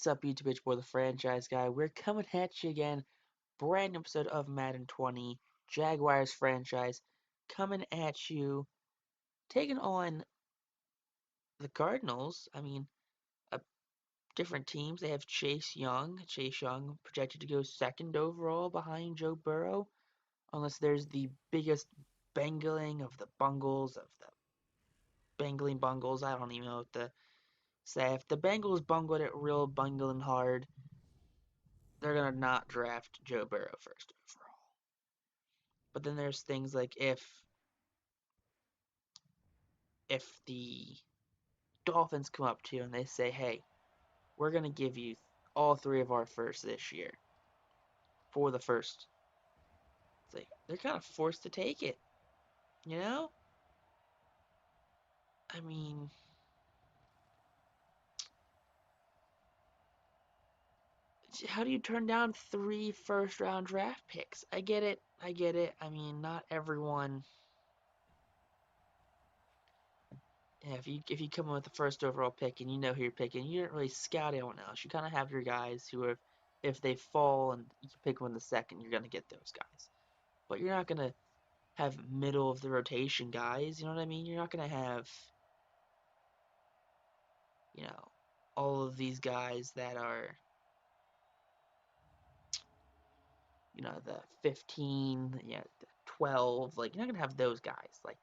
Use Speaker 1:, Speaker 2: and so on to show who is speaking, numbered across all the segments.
Speaker 1: What's up, YouTube? It's boy, the franchise guy. We're coming at you again. Brand new episode of Madden 20, Jaguars franchise, coming at you, taking on the Cardinals. Uh, different teams. They have Chase Young. Chase Young projected to go second overall behind Joe Burrow, unless there's the biggest bangling of the bungles of the bangling bungles. I don't even know what to say. If the Bengals bungled it real bungling hard, they're gonna not draft Joe Burrow first overall. But then there's things like if the Dolphins come up to you and they say, "Hey, we're gonna give you all three of our firsts this year for the first," it's like they're kind of forced to take it. You know? I mean, how do you turn down three first round draft picks? I get it. I get it. I mean, not everyone. Yeah, if you come in with the first overall pick and you know who you're picking, you don't really scout anyone else. You kind of have your guys who are, if they fall and you pick one in the second, you're gonna get those guys. But you're not gonna have middle of the rotation guys. You know what I mean? You're not gonna have, you know, all of these guys that are, the 15, the 12. Like, you're not gonna have those guys. Like,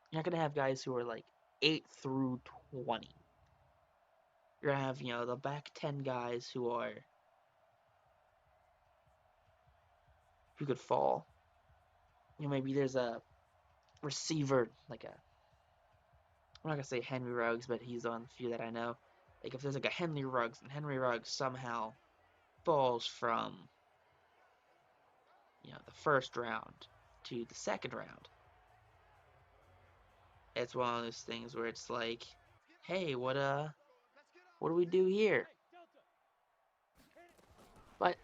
Speaker 1: you're not gonna have guys who are like 8 through 20. You're gonna have, the back 10 guys who could fall. Maybe there's a receiver like I'm not gonna say Henry Ruggs, but he's on the few that I know. Like, if there's like a Henry Ruggs and Henry Ruggs somehow falls from the first round to the second round, it's one of those things where it's like, hey, what do we do here? But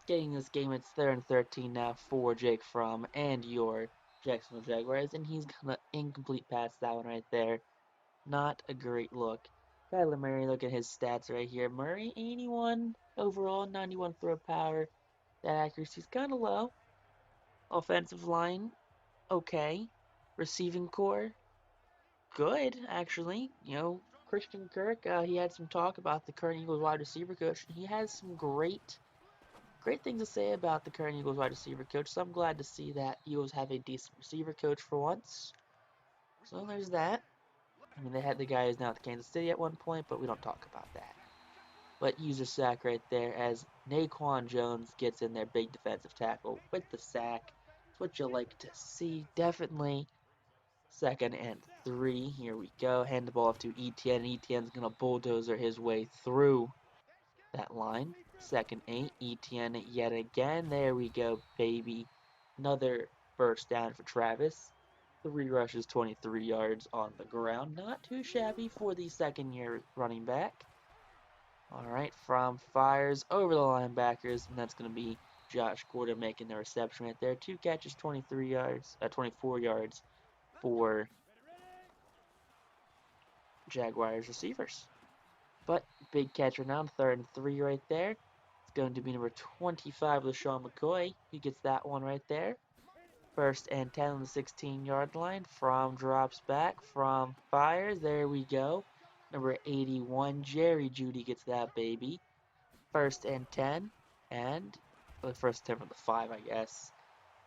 Speaker 1: getting this game, it's 3rd and 13 now for Jake Fromm and your Jacksonville Jaguars, and he's gonna incomplete pass that one right there. Not a great look. Kyler Murray, look at his stats right here. Murray, 81 overall, 91 throw power. That accuracy's kind of low. Offensive line, okay. Receiving core, good, actually. Christian Kirk, he had some talk about the current Eagles wide receiver coach. He has some great things to say about the current Eagles wide receiver coach. So I'm glad to see that Eagles have a decent receiver coach for once. So there's that. I mean, they had the guy who's now at Kansas City at one point, but we don't talk about that. But user sack right there as Naquan Jones gets in there, big defensive tackle with the sack. It's what you like to see, definitely. 2nd and 3. Here we go. Hand the ball off to Etienne. Etienne's going to bulldozer his way through that line. 2nd 8. Etienne yet again. There we go, baby. Another first down for Travis. 3 rushes, 23 yards on the ground. Not too shabby for the second-year running back. All right, Fromm fires over the linebackers, and that's going to be Josh Gordon making the reception right there. 2 catches, 23 yards, 24 yards for Jaguars receivers. But big catcher now, 3rd and 3 right there. It's going to be number 25, LaShawn McCoy. He gets that one right there. 1st and 10 on the 16-yard line. Fromm drops back. Fromm fires. There we go. Number 81, Jerry Jeudy gets that baby. 1st and 10. And the first 10 from the 5, I guess.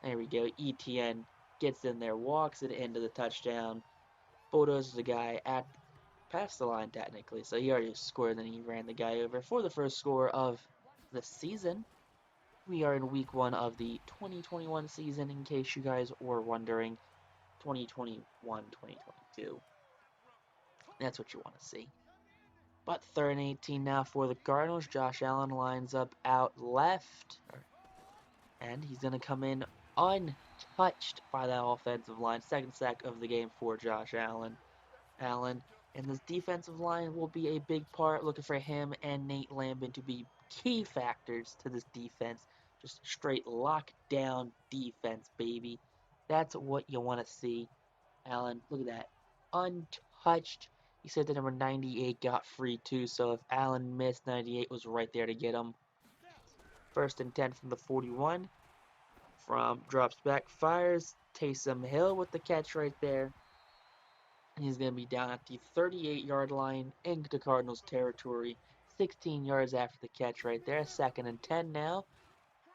Speaker 1: There we go. ETN gets in there, walks it into the touchdown. Bulldozes the guy at past the line technically, so he already scored, and then he ran the guy over for the first score of the season. We are in week 1 of the 2021 season, in case you guys were wondering. 2021-2022. That's what you want to see. But 3rd and 18 now for the Cardinals. Josh Allen lines up out left. And he's going to come in untouched by that offensive line. 2nd sack of the game for Josh Allen. And this defensive line will be a big part. Looking for him and Nate Lambin to be key factors to this defense. Just straight lockdown defense, baby. That's what you want to see. Allen, look at that. Untouched. He said that number 98 got free too, so if Allen missed, 98 was right there to get him. First and 10 from the 41. Fromm drops back, fires. Taysom Hill with the catch right there. He's going to be down at the 38-yard line into Cardinals territory. 16 yards after the catch right there. Second and 10 now.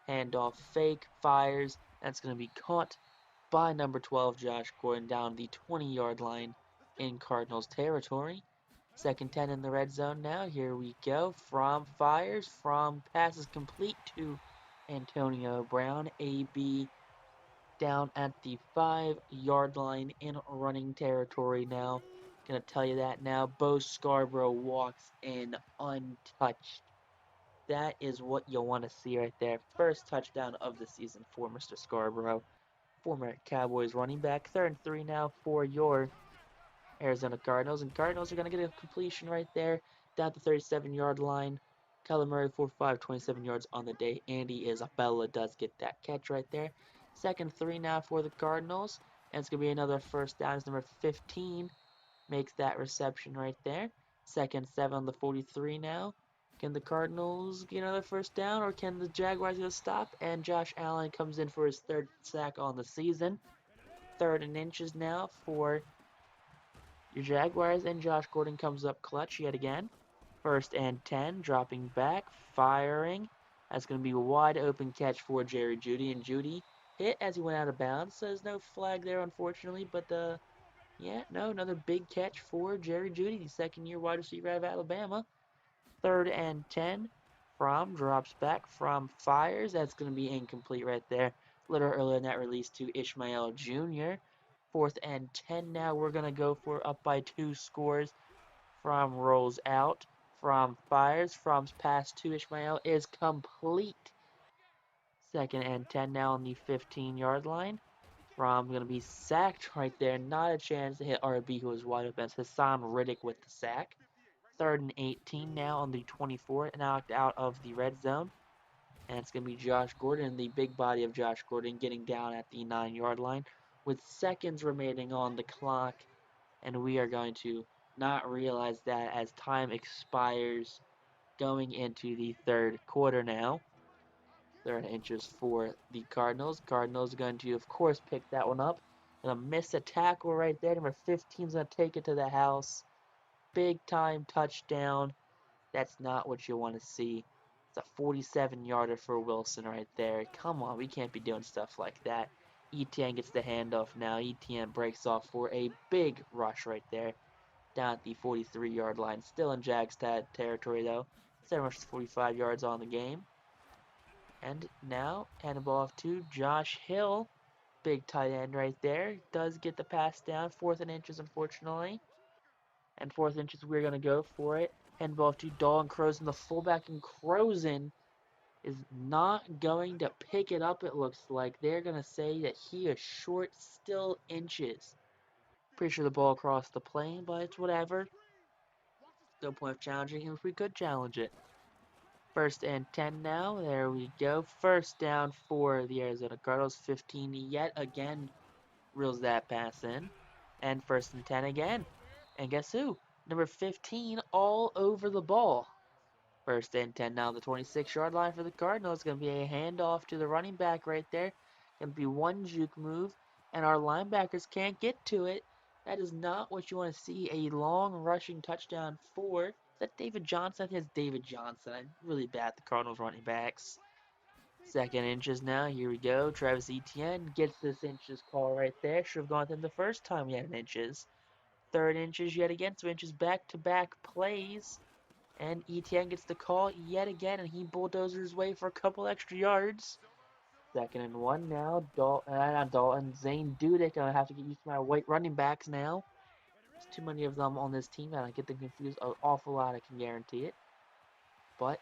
Speaker 1: Handoff fake, fires. That's going to be caught by number 12, Josh Gordon, down the 20-yard line in Cardinals territory. Second 10 in the red zone now. Here we go. Fromm fires. Fromm passes complete to Antonio Brown. AB down at the 5-yard line in running territory now. Gonna tell you that now. Bo Scarborough walks in untouched. That is what you'll want to see right there. First touchdown of the season for Mr. Scarborough, former Cowboys running back. Third and 3 now for your Arizona Cardinals. And Cardinals are going to get a completion right there down the 37-yard line. Kyler Murray, 4-5, 27 yards on the day. Andy Isabella does get that catch right there. Second 3 now for the Cardinals. And it's going to be another first down as number 15 makes that reception right there. Second 7 on the 43 now. Can the Cardinals get another first down, or can the Jaguars get a stop? And Josh Allen comes in for his third sack on the season. Third and inches now for your Jaguars, and Josh Gordon comes up clutch yet again. First and 10, dropping back, firing. That's going to be a wide open catch for Jerry Jeudy, and Jeudy hit as he went out of bounds. So there's no flag there, unfortunately, but another big catch for Jerry Jeudy, the second-year wide receiver out of Alabama. Third and 10, Fromm drops back, Fromm fires. That's going to be incomplete right there. A little earlier in that release to Ishmael Jr. Fourth and 10 now. We're going to go for up by 2 scores. Fromm rolls out. Fromm fires. Fromm's pass to Ishmael is complete. Second and 10 now on the 15-yard line. Fromm going to be sacked right there. Not a chance to hit RB, who was wide open. It's Hassan Riddick with the sack. Third and 18 now on the 24, knocked out of the red zone. And it's going to be Josh Gordon, the big body of Josh Gordon, getting down at the 9-yard line with seconds remaining on the clock. And we are going to not realize that as time expires going into the third quarter now. Third inches for the Cardinals. Cardinals are going to, of course, pick that one up. Gonna miss a tackle right there. Number 15 is going to take it to the house. Big time touchdown. That's not what you want to see. It's a 47-yarder for Wilson right there. Come on, we can't be doing stuff like that. ETN gets the handoff now. ETN breaks off for a big rush right there. Down at the 43-yard line. Still in Jags territory, though. 7 rushes, 45 yards on the game. And now, hand the ball off to Josh Hill. Big tight end right there. Does get the pass down. Fourth and inches, unfortunately. And fourth inches, we're going to go for it. Hand ball to Dalton Crozen, the fullback, and Crozen is not going to pick it up, it looks like. They're going to say that he is short still inches. Pretty sure the ball crossed the plane, but it's whatever. No point of challenging him if we could challenge it. First and 10 now. There we go. First down for the Arizona Cardinals. 15 yet again reels that pass in. And first and 10 again. And guess who? Number 15 all over the ball. First and 10 now, the 26-yard line for the Cardinals. It's going to be a handoff to the running back right there. Going to be one juke move, and our linebackers can't get to it. That is not what you want to see. A long rushing touchdown for, is that David Johnson? I think it's David Johnson. I'm really bad at the Cardinals running backs. Second inches now. Here we go. Travis Etienne gets this inches call right there. Should have gone to him the first time we had an inches. Third inches yet again. So inches back-to-back plays. And ETN gets the call yet again, and he bulldozers his way for a couple extra yards. Second and 1 now. Zane Dudek. I have to get used to my white running backs now. There's too many of them on this team, and I get them confused an awful lot, I can guarantee it. But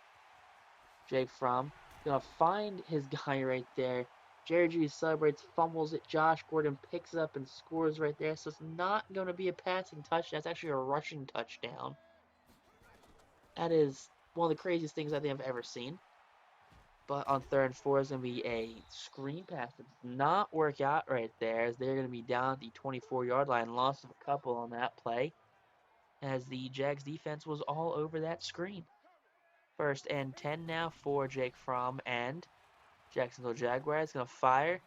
Speaker 1: Jake Fromm gonna find his guy right there. Jerry Jeudy celebrates, fumbles it. Josh Gordon picks it up and scores right there. So it's not going to be a passing touchdown. It's actually a rushing touchdown. That is one of the craziest things I think I've ever seen. But on third and 4 is going to be a screen pass that does not work out right there, as they're going to be down at the 24-yard line. Loss of a couple on that play. as the Jags defense was all over that screen. First and 10 now for Jake Fromm and Jacksonville Jaguars. Going to fire.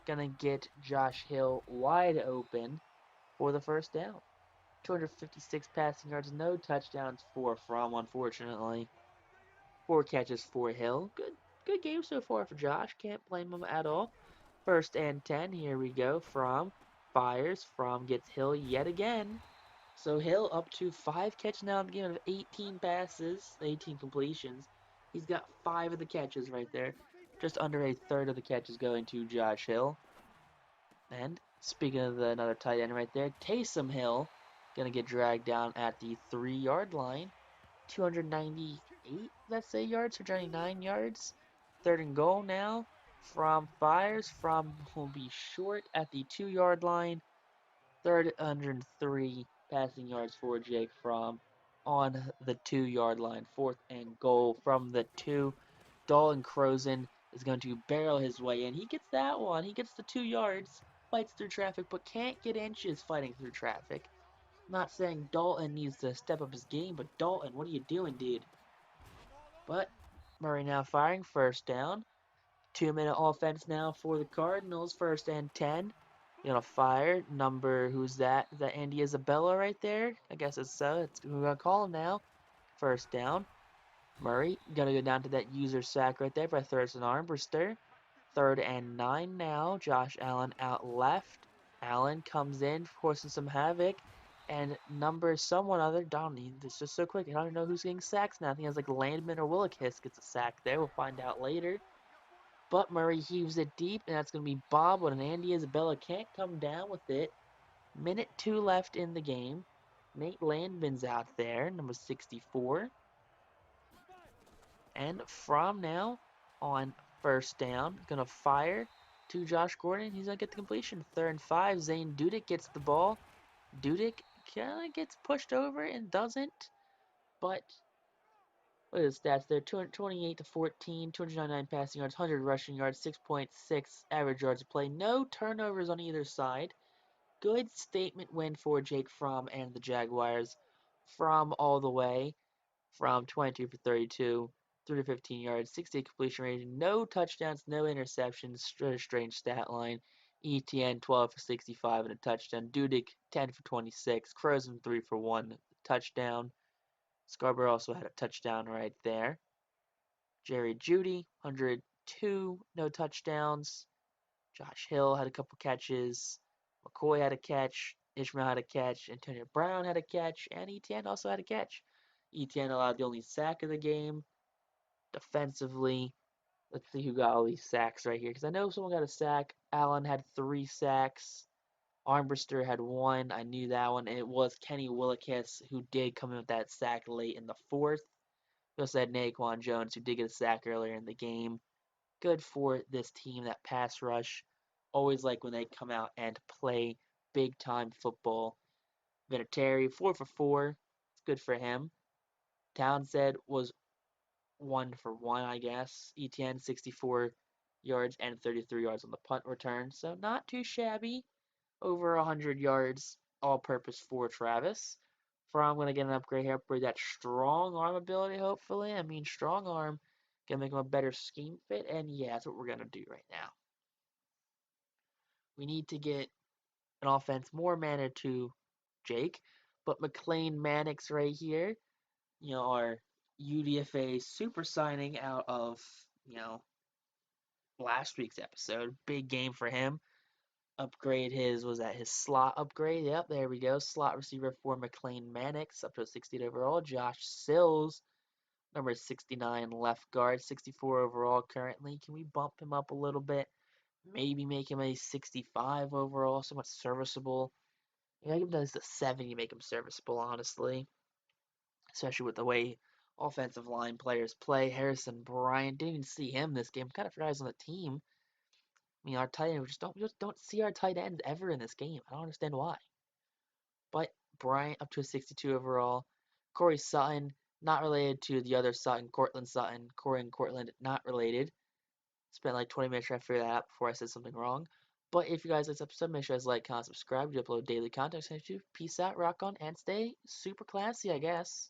Speaker 1: Going to get Josh Hill wide open for the first down. 256 passing yards, no touchdowns for Fromm, unfortunately. 4 catches for Hill. Good game so far for Josh. Can't blame him at all. First and 10. Here we go. Fromm fires. Fromm gets Hill yet again. So Hill up to 5 catches now in the game of 18 passes, 18 completions. He's got 5 of the catches right there. Just under a third of the catches going to Josh Hill. And speaking of another tight end right there, Taysom Hill gonna get dragged down at the 3-yard line. 298, let's say, yards, 299 yards. Third and goal now. Fromm fires. Fromm will be short at the 2-yard line. 303 passing yards for Jake Fromm on the 2-yard line. Fourth and goal from the 2. Dalton Crozen is going to barrel his way in. He gets that one. He gets the 2 yards, fights through traffic, but can't get inches fighting through traffic. Not saying Dalton needs to step up his game, but Dalton, what are you doing, dude? But Murray now firing, first down. 2-minute offense now for the Cardinals, first and 10. Gonna fire. Number, who's that? Is that Andy Isabella right there? I guess it's so. It's, we're gonna call him now. First down. Murray gonna go down to that user sack right there by Thurston Armbrister. Third and 9 now. Josh Allen out left. Allen comes in, forcing some havoc. And number someone other, Donnie, it's just so quick. I don't know who's getting sacks now. I think it's like Landman or Willikis gets a sack there. We'll find out later. But Murray heaves it deep, and that's going to be Bob, but an Andy Isabella can't come down with it. Minute 2 left in the game. Nate Landman's out there, number 64. And Fromm now on first down, going to fire to Josh Gordon. He's going to get the completion. Third and 5. Zane Dudek gets the ball. Dudek kind of gets pushed over and doesn't. But what are the stats there? 228 to 14, 299 passing yards, 100 rushing yards, 6.6 average yards a play. No turnovers on either side. Good statement win for Jake Fromm and the Jaguars. Fromm all the way. From 22 for 32, 315 yards, 68 completion rate, no touchdowns, no interceptions. Strange stat line. ETN 12 for 65 and a touchdown. Dudek 10 for 26. Crozen 3 for 1 touchdown. Scarborough also had a touchdown right there. Jerry Jeudy 102, no touchdowns. Josh Hill had a couple catches. McCoy had a catch. Ishmael had a catch. Antonio Brown had a catch. And ETN also had a catch. ETN allowed the only sack of the game. Defensively, let's see who got all these sacks right here. Because I know someone got a sack. Allen had 3 sacks. Armbrister had 1. I knew that one. And it was Kenny Willikis who did come in with that sack late in the 4th. We also had Naquan Jones who did get a sack earlier in the game. Good for this team, that pass rush. Always like when they come out and play big time football. Vinatieri, 4 for 4. It's good for him. Townsend was 1 for 1, I guess. ETN 64 yards and 33 yards on the punt return. So not too shabby. Over 100 yards all purpose for Travis. Fromm going to get an upgrade here. Upgrade that strong arm ability, hopefully. I mean, strong arm. Going to make him a better scheme fit. And yeah, that's what we're going to do right now. We need to get an offense more manner to Jake. But McLean Mannix right here, our UDFA super signing out of, last week's episode. Big game for him. Upgrade his slot upgrade? Yep, there we go. Slot receiver for McLean Mannix, up to a 68 overall. Josh Sills, number 69 left guard, 64 overall currently. Can we bump him up a little bit? Maybe make him a 65 overall, somewhat serviceable. Make him does the 70, make him serviceable, honestly. Especially with the way offensive line players play. Harrison Bryant, didn't even see him this game. Kind of forgot he was on the team. I mean, our tight end, we just don't see our tight ends ever in this game. I don't understand why. But Bryant up to a 62 overall. Corey Sutton, not related to the other Sutton, Cortland Sutton. Corey and Cortland, not related. Spent like 20 minutes trying to figure that out before I said something wrong. But if you guys like this episode, make sure you guys like, comment, subscribe. We upload daily content. So peace out, rock on, and stay super classy, I guess.